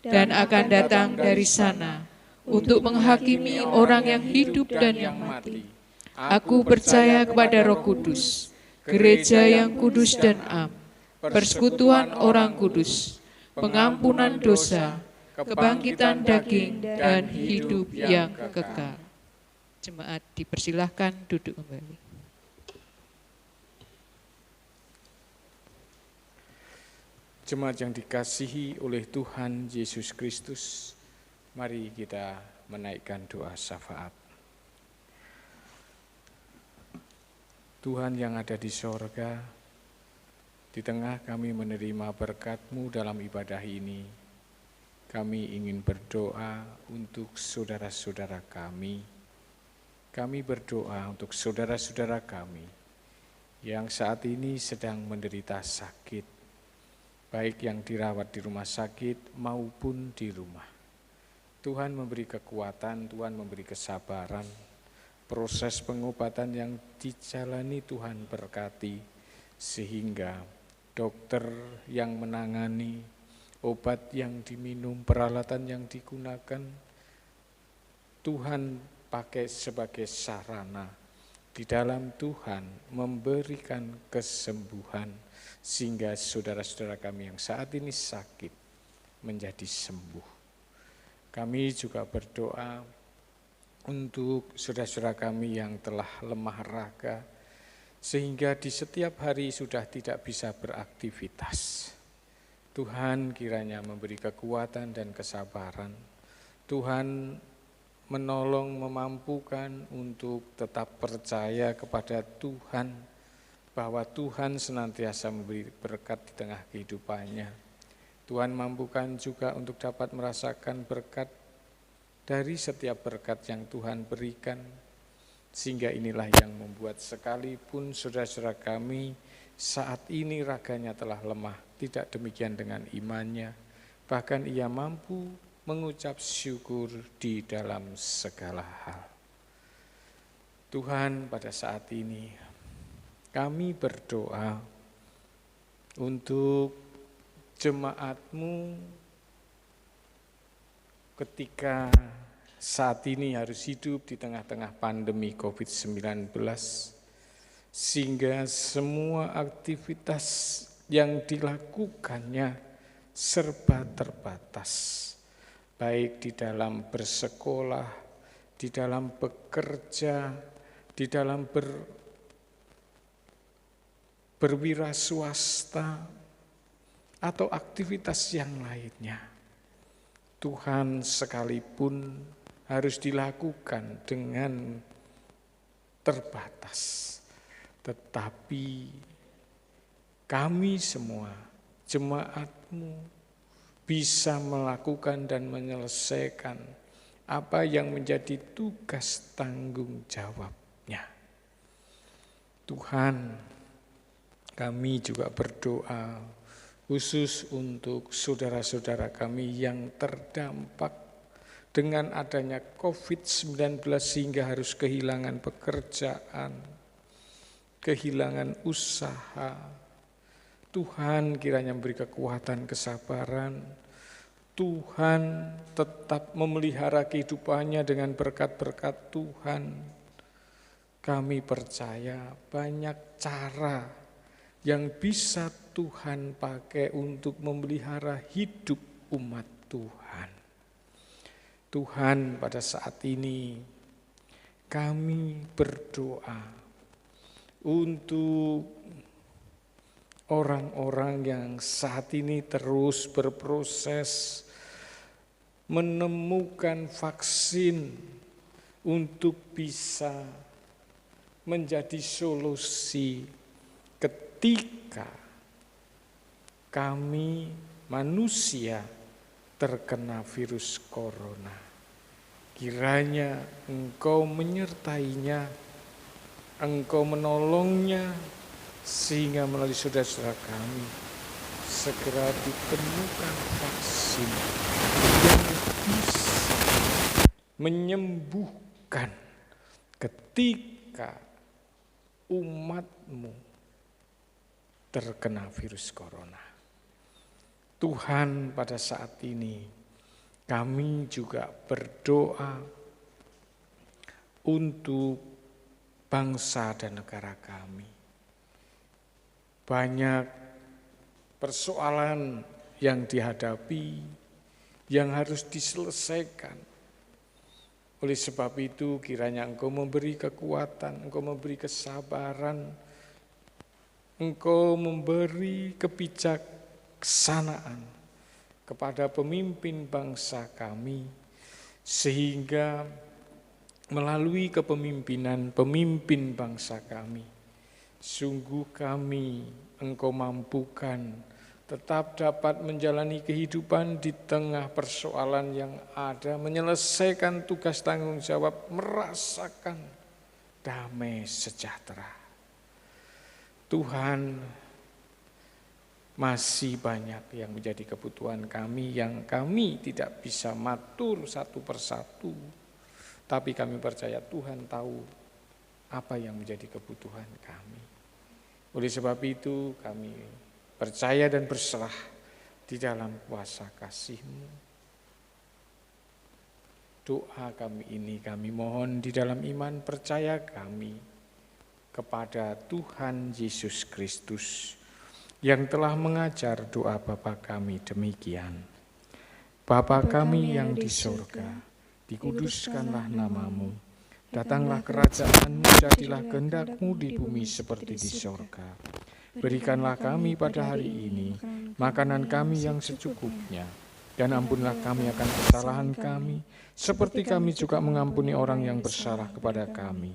dan akan datang dari sana untuk menghakimi orang yang hidup dan yang mati. Aku percaya kepada Roh Kudus, gereja yang kudus dan am, persekutuan orang kudus, pengampunan dosa, kebangkitan daging, dan hidup yang kekal. Jemaat dipersilahkan duduk kembali. Jemaat yang dikasihi oleh Tuhan Yesus Kristus, mari kita menaikkan doa syafaat. Tuhan yang ada di sorga, di tengah kami menerima berkat-Mu dalam ibadah ini, kami ingin berdoa untuk saudara-saudara kami. Kami berdoa untuk saudara-saudara kami yang saat ini sedang menderita sakit, baik yang dirawat di rumah sakit maupun di rumah. Tuhan memberi kekuatan, Tuhan memberi kesabaran. Proses pengobatan yang dijalani Tuhan berkati, sehingga dokter yang menangani, obat yang diminum, peralatan yang digunakan, Tuhan pakai sebagai sarana di dalam Tuhan memberikan kesembuhan, sehingga saudara-saudara kami yang saat ini sakit menjadi sembuh. Kami juga berdoa untuk saudara-saudara kami yang telah lemah raga, sehingga di setiap hari sudah tidak bisa beraktivitas. Tuhan kiranya memberi kekuatan dan kesabaran. Tuhan menolong, memampukan untuk tetap percaya kepada Tuhan, bahwa Tuhan senantiasa memberi berkat di tengah kehidupannya. Tuhan mampukan juga untuk dapat merasakan berkat dari setiap berkat yang Tuhan berikan, sehingga inilah yang membuat sekalipun saudara-saudara kami saat ini raganya telah lemah, tidak demikian dengan imannya, bahkan ia mampu mengucap syukur di dalam segala hal. Tuhan, pada saat ini kami berdoa untuk jemaat-Mu ketika saat ini harus hidup di tengah-tengah pandemi COVID-19, sehingga semua aktivitas yang dilakukannya serba terbatas, baik di dalam bersekolah, di dalam bekerja, di dalam berwira swasta, atau aktivitas yang lainnya. Tuhan, sekalipun harus dilakukan dengan terbatas, tetapi kami semua, jemaat-Mu, bisa melakukan dan menyelesaikan apa yang menjadi tugas tanggung jawabnya. Tuhan, kami juga berdoa khusus untuk saudara-saudara kami yang terdampak dengan adanya COVID-19 sehingga harus kehilangan pekerjaan, kehilangan usaha. Tuhan kiranya memberi kekuatan, kesabaran. Tuhan tetap memelihara kehidupannya dengan berkat-berkat Tuhan. Kami percaya banyak cara yang bisa Tuhan pakai untuk memelihara hidup umat Tuhan. Tuhan, pada saat ini kami berdoa untuk orang-orang yang saat ini terus berproses menemukan vaksin untuk bisa menjadi solusi ketika kami manusia terkena virus corona. Kiranya Engkau menyertainya, Engkau menolongnya, sehingga melalui saudara-saudara kami segera ditemukan vaksin yang bisa menyembuhkan ketika umat-Mu terkena virus corona. Tuhan, pada saat ini kami juga berdoa untuk bangsa dan negara kami. Banyak persoalan yang dihadapi, yang harus diselesaikan. Oleh sebab itu kiranya Engkau memberi kekuatan, Engkau memberi kesabaran, Engkau memberi kebijaksanaan kepada pemimpin bangsa kami, sehingga melalui kepemimpinan pemimpin bangsa kami, sungguh kami Engkau mampukan tetap dapat menjalani kehidupan di tengah persoalan yang ada, menyelesaikan tugas tanggung jawab, merasakan damai sejahtera. Tuhan, masih banyak yang menjadi kebutuhan kami, yang kami tidak bisa matur satu persatu. Tapi kami percaya Tuhan tahu apa yang menjadi kebutuhan kami. Oleh sebab itu kami percaya dan berserah di dalam kuasa kasih-Mu. Doa kami ini kami mohon di dalam iman percaya kami kepada Tuhan Yesus Kristus yang telah mengajar doa Bapa kami demikian. Bapa kami yang di sorga, dikuduskanlah nama-Mu, datanglah kerajaan-Mu, jadilah kehendak-Mu di bumi seperti di sorga. Berikanlah kami pada hari ini makanan kami yang secukupnya, dan ampunlah kami akan kesalahan kami, seperti kami juga mengampuni orang yang bersalah kepada kami.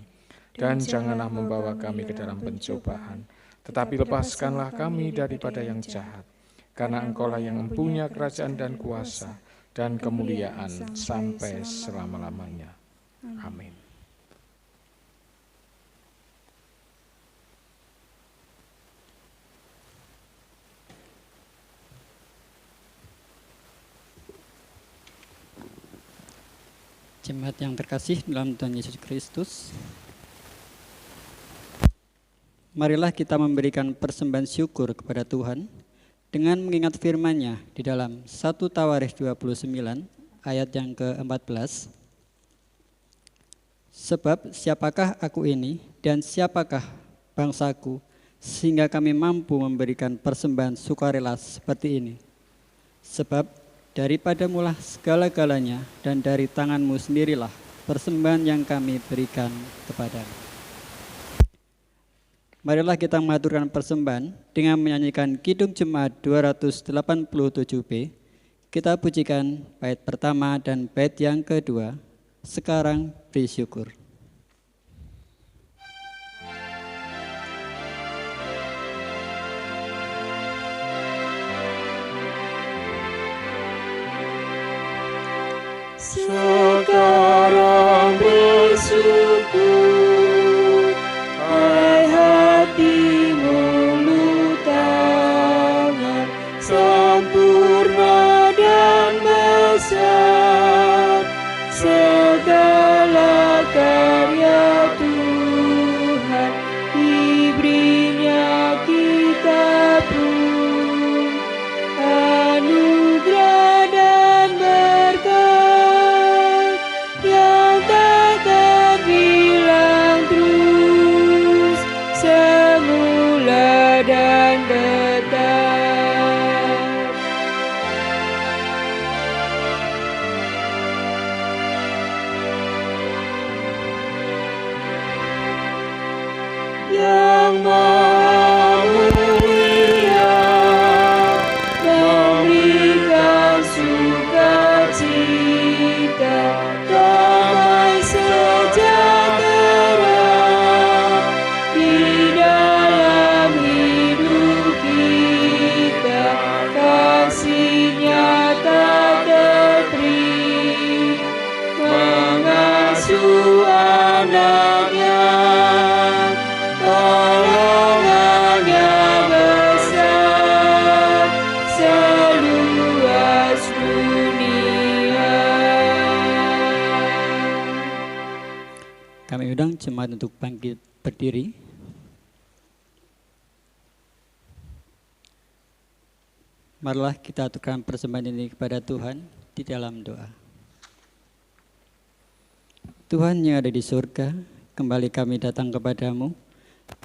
Dan janganlah membawa kami ke dalam pencobaan, tetapi lepaskanlah kami daripada yang jahat, karena Engkau-lah yang mempunyai kerajaan dan kuasa dan kemuliaan sampai selama-lamanya. Amin. Jemaat yang terkasih dalam Tuhan Yesus Kristus, marilah kita memberikan persembahan syukur kepada Tuhan dengan mengingat firman-Nya di dalam 1 Tawarikh 29 ayat yang ke-14. Sebab siapakah aku ini dan siapakah bangsaku sehingga kami mampu memberikan persembahan sukarela seperti ini. Sebab daripadamu-lah segala-galanya dan dari tangan-Mu sendirilah persembahan yang kami berikan kepadamu. Marilah kita mengaturkan persembahan dengan menyanyikan Kidung Jemaat 287B. Kita pujikan bait pertama dan bait yang kedua. Sekarang beri syukur. Sekarang bersyukur, hai hati mulut tangan, sempurna dan besar segala karya Tuhan, diberinya kita pun anugerah dan berkat yang tak terbilang terus, semula dan tetap. susu anaknya, golongannya besar seluas dunia. Kami undang jemaat untuk bangkit berdiri. Marilah kita aturkan persembahan ini kepada Tuhan di dalam doa. Tuhan yang ada di surga, kembali kami datang kepadamu.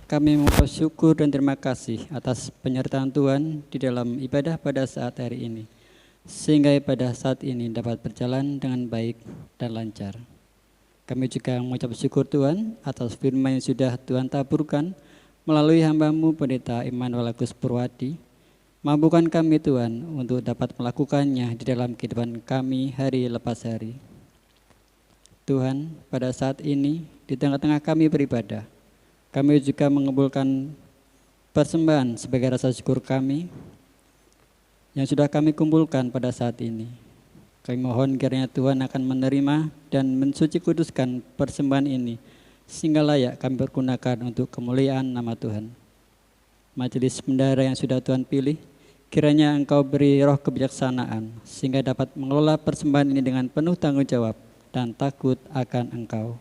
Kami mengucap syukur dan terima kasih atas penyertaan Tuhan di dalam ibadah pada saat hari ini, sehingga ibadah saat ini dapat berjalan dengan baik dan lancar. Kami juga mengucap syukur Tuhan atas firman yang sudah Tuhan taburkan melalui hamba-Mu Pendeta Immanuel Agus Purwadi. Mampukan kami Tuhan untuk dapat melakukannya di dalam kehidupan kami hari lepas hari. Tuhan, pada saat ini di tengah-tengah kami beribadah, kami juga mengumpulkan persembahan sebagai rasa syukur kami yang sudah kami kumpulkan pada saat ini. Kami mohon kiranya Tuhan akan menerima dan mensuci kuduskan persembahan ini sehingga layak kami pergunakan untuk kemuliaan nama Tuhan. Majelis bendahara yang sudah Tuhan pilih, kiranya Engkau beri roh kebijaksanaan sehingga dapat mengelola persembahan ini dengan penuh tanggung jawab dan takut akan Engkau.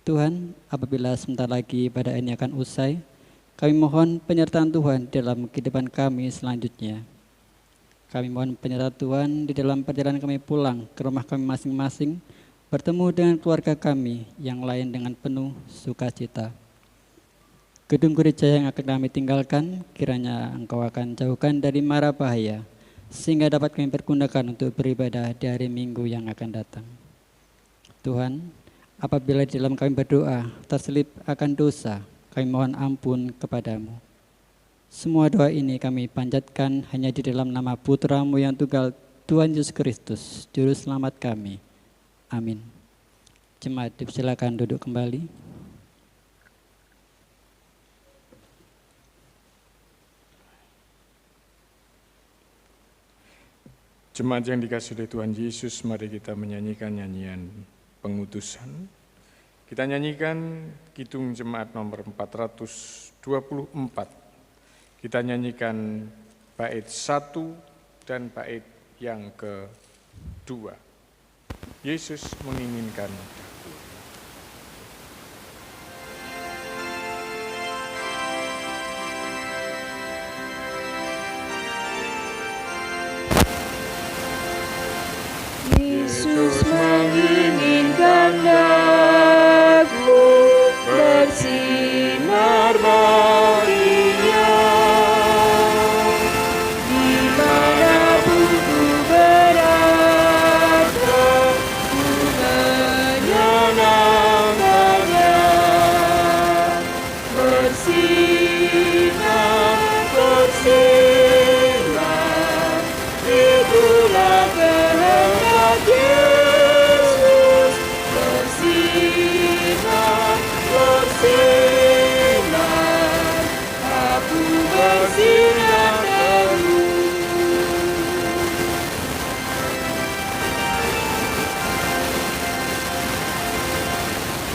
Tuhan, apabila sebentar lagi ibadah ini akan usai, kami mohon penyertaan Tuhan dalam kehidupan kami selanjutnya. Kami mohon penyertaan Tuhan di dalam perjalanan kami pulang ke rumah kami masing-masing, bertemu dengan keluarga kami yang lain dengan penuh sukacita. Gedung gereja yang akan kami tinggalkan, kiranya Engkau akan jauhkan dari mara bahaya, sehingga dapat kami pergunakan untuk beribadah di hari Minggu yang akan datang. Tuhan, apabila di dalam kami berdoa terselip akan dosa, kami mohon ampun kepadamu. Semua doa ini kami panjatkan hanya di dalam nama Putra-Mu yang tunggal, Tuhan Yesus Kristus, Juru Selamat kami. Amin. Jemaat dipersilakan duduk kembali. Jemaat yang dikasihi oleh Tuhan Yesus, mari kita menyanyikan nyanyian pengutusan. Kita nyanyikan Kidung Jemaat nomor 424. Kita nyanyikan bait 1 dan bait yang kedua. Yesus menginginkan aku. Yesus menginginkan aku bersinar baginya, dimanapun ku berada, ku menyenangkannya. Bersinar, bersinar, itulah kehendak Yesus. Bersinar, bersinar, aku bersinar terus.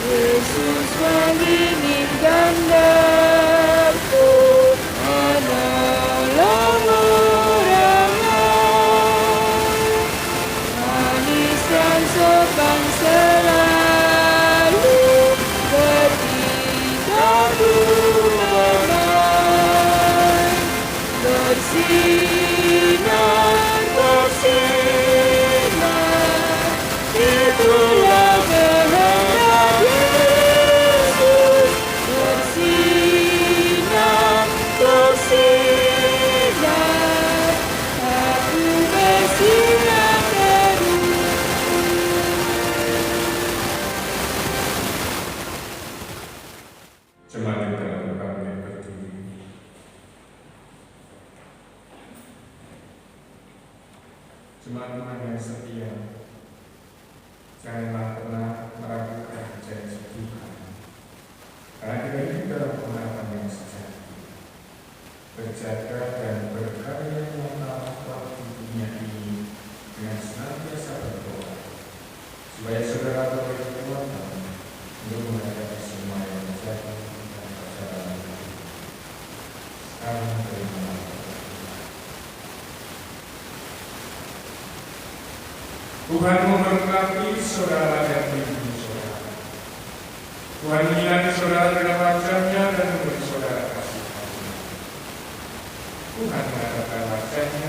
Yesus menginginkan aku menolong orang lain, manis dan sopan selalu, bertindak damai. Bersinar, bersinar, itulah kehendak Yesus. Bersinar, bersinar, aku bersinar terus. Jemaat yang dalam kami berdiri. Jemaat-jemaat yang setia, janganlah pernah meragukan janji Tuhan. Karena kita hidup dalam pengharapan yang sejati, berjaga dan berkarya nyata waktu dunia ini dengan senantiasa berdoa, supaya saudara boleh berkuat untuk menghadapi semua yang terjadi dan perjalanan hidup. Sekarang terimalah Tuhan memberkati saudara dan ibu saudara. Tuhan menyinari saudara dengan wajah-Nya dan memberi saudara kasih karunia. Tuhan mengadakan wajah-Nya